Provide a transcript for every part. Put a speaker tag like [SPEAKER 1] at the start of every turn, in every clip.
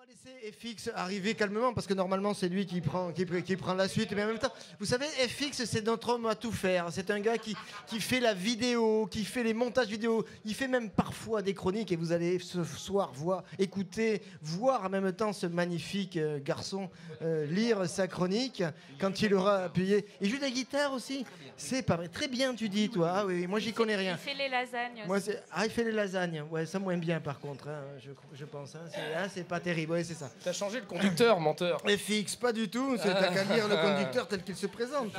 [SPEAKER 1] Laisser FX arriver calmement parce que normalement c'est lui qui prend la suite, mais en même temps vous savez FX c'est notre homme à tout faire, c'est un gars qui fait la vidéo, qui fait les montages vidéo, il fait même parfois des chroniques et vous allez ce soir écouter, voir en même temps ce magnifique garçon lire sa chronique quand il aura appuyé. Il joue de la guitare aussi, c'est pas vrai, très bien tu dis toi. Ah oui, moi j'y connais rien.
[SPEAKER 2] Il fait les lasagnes aussi.
[SPEAKER 1] Moi, il fait les lasagnes, ouais, ça moins bien par contre, hein, je pense, hein. C'est pas terrible, ouais, c'est ça.
[SPEAKER 3] T'as changé le conducteur, menteur.
[SPEAKER 1] FX, pas du tout, c'est t'as qu'à lire le conducteur tel qu'il se présente.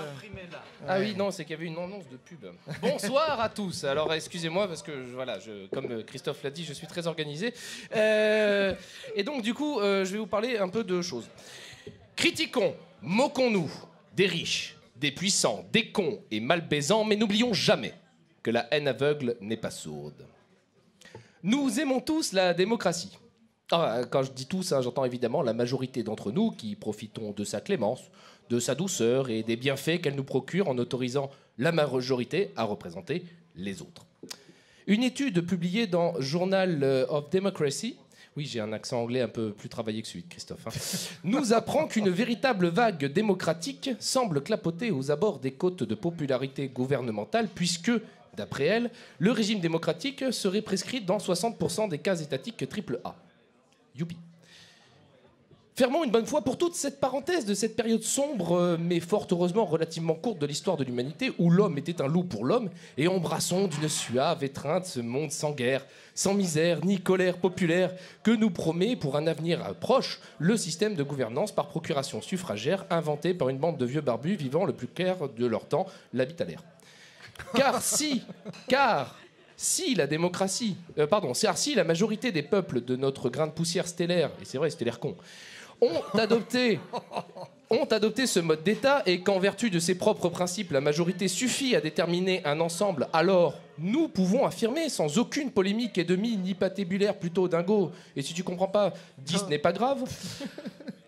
[SPEAKER 3] Ah oui, non, c'est qu'il y avait une annonce de pub. Bonsoir à tous. Alors, excusez-moi, parce que, voilà, comme Christophe l'a dit, je suis très organisé. Et donc, du coup, je vais vous parler un peu de choses. Critiquons, moquons-nous des riches, des puissants, des cons et malbaisants, mais n'oublions jamais que la haine aveugle n'est pas sourde. Nous aimons tous la démocratie. Quand je dis tous, hein, j'entends évidemment la majorité d'entre nous qui profitons de sa clémence, de sa douceur et des bienfaits qu'elle nous procure en autorisant la majorité à représenter les autres. Une étude publiée dans Journal of Democracy, oui j'ai un accent anglais un peu plus travaillé que celui de Christophe, hein, nous apprend qu'une véritable vague démocratique semble clapoter aux abords des côtes de popularité gouvernementale puisque, d'après elle, le régime démocratique serait prescrit dans 60% des cas étatiques AAA. Youpi. Fermons une bonne fois pour toutes cette parenthèse de cette période sombre, mais fort heureusement relativement courte de l'histoire de l'humanité, où l'homme était un loup pour l'homme, et embrassons d'une suave étreinte ce monde sans guerre, sans misère, ni colère populaire, que nous promet pour un avenir proche le système de gouvernance par procuration suffragère inventé par une bande de vieux barbus vivant le plus clair de leur temps, l'habitat l'air. Si la démocratie, si la majorité des peuples de notre grain de poussière stellaire, et c'est vrai, stellaire con, ont adopté ce mode d'État et qu'en vertu de ses propres principes, la majorité suffit à déterminer un ensemble, alors nous pouvons affirmer sans aucune polémique et demi ni patébulaire plutôt dingo, et si tu comprends pas, dis ce n'est pas grave,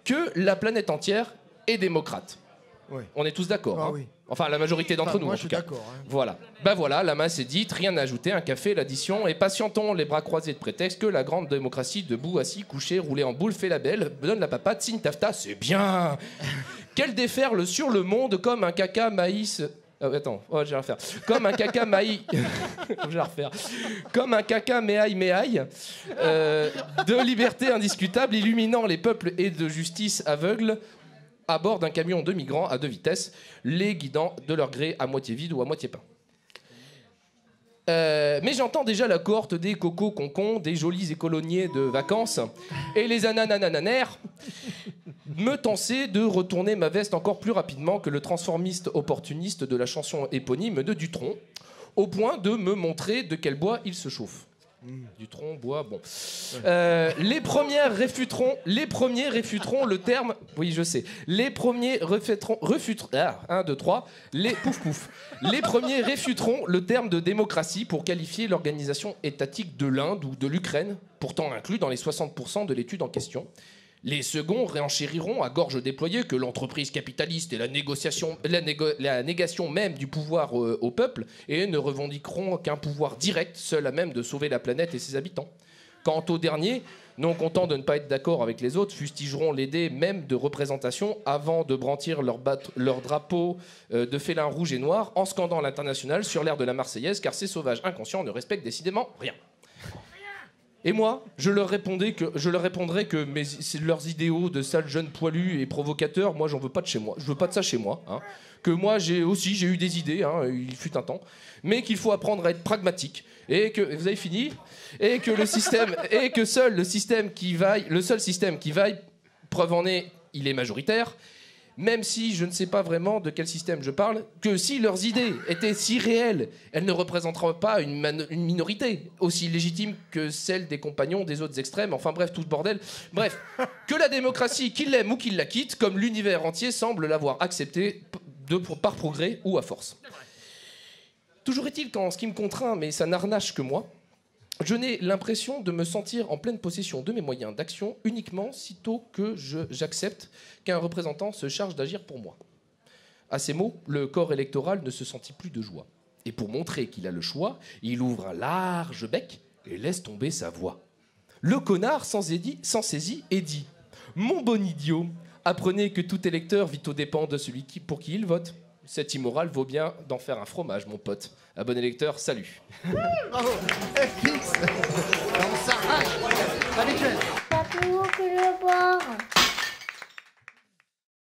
[SPEAKER 3] que la planète entière est démocrate.
[SPEAKER 1] Oui.
[SPEAKER 3] On est tous d'accord.
[SPEAKER 1] Ah,
[SPEAKER 3] hein.
[SPEAKER 1] oui.
[SPEAKER 3] Enfin, la majorité d'entre nous,
[SPEAKER 1] moi,
[SPEAKER 3] en
[SPEAKER 1] je
[SPEAKER 3] tout
[SPEAKER 1] suis
[SPEAKER 3] cas.
[SPEAKER 1] d'accord. Hein.
[SPEAKER 3] Voilà. Ben voilà, la masse est dite, rien à ajouter, un café, l'addition, et patientons les bras croisés de prétexte que la grande démocratie, debout, assis, couché, roulé en boule, fait la belle, donne la papate, signe tafta, c'est bien. Qu'elle déferle sur le monde comme un caca maïs... attends, je vais la refaire. Comme un caca maïs... je vais la refaire. Comme un caca méaille de liberté indiscutable, illuminant les peuples et de justice aveugle, à bord d'un camion de migrants à 2 vitesses, les guidant de leur gré à moitié vide ou à moitié plein. Mais j'entends déjà la cohorte des cocos concons, des jolis écoloniers de vacances, et les ananananaires me tenser de retourner ma veste encore plus rapidement que le transformiste opportuniste de la chanson éponyme de Dutronc, au point de me montrer de quel bois il se chauffe. Dutronc, bois, bon. Les premiers réfuteront le terme. Oui, je sais. Les premiers réfuteront. Les premiers réfuteront le terme de démocratie pour qualifier l'organisation étatique de l'Inde ou de l'Ukraine, pourtant inclus dans les 60% de l'étude en question. Les seconds réenchériront à gorge déployée que l'entreprise capitaliste est la négation même du pouvoir au peuple et ne revendiqueront qu'un pouvoir direct, seul à même de sauver la planète et ses habitants. Quant aux derniers, non contents de ne pas être d'accord avec les autres, fustigeront l'idée même de représentation avant de brandir leur drapeau de félin rouge et noir en scandant l'international sur l'air de la Marseillaise, car ces sauvages inconscients ne respectent décidément rien. Et moi, je leur répondrai que leurs idéaux de sales jeunes poilus et provocateurs, moi, j'en veux pas de chez moi. Je veux pas de ça chez moi. Hein. Que moi, j'ai eu des idées, hein, il fut un temps, mais qu'il faut apprendre à être pragmatique et que vous avez fini et que le seul système qui vaille, preuve en est, il est majoritaire. Même si je ne sais pas vraiment de quel système je parle, que si leurs idées étaient si réelles, elles ne représenteraient pas une minorité aussi légitime que celle des compagnons des autres extrêmes, enfin bref, tout ce bordel. Bref, que la démocratie, qu'il l'aime ou qu'il la quitte, comme l'univers entier semble l'avoir acceptée par progrès ou à force. Toujours est-il qu'en ce qui me contraint, mais ça n'arnache que moi, je n'ai l'impression de me sentir en pleine possession de mes moyens d'action uniquement sitôt que j'accepte qu'un représentant se charge d'agir pour moi. À ces mots, le corps électoral ne se sentit plus de joie. Et pour montrer qu'il a le choix, il ouvre un large bec et laisse tomber sa voix. Le connard sans saisie est dit. Mon bon idiot, apprenez que tout électeur vit aux dépens de celui pour qui il vote. Cette immorale vaut bien d'en faire un fromage, mon pote. À bon électeur, salut.
[SPEAKER 1] Bravo. FX. On s'arrache. Habituel.
[SPEAKER 2] Pas plus haut que le bord.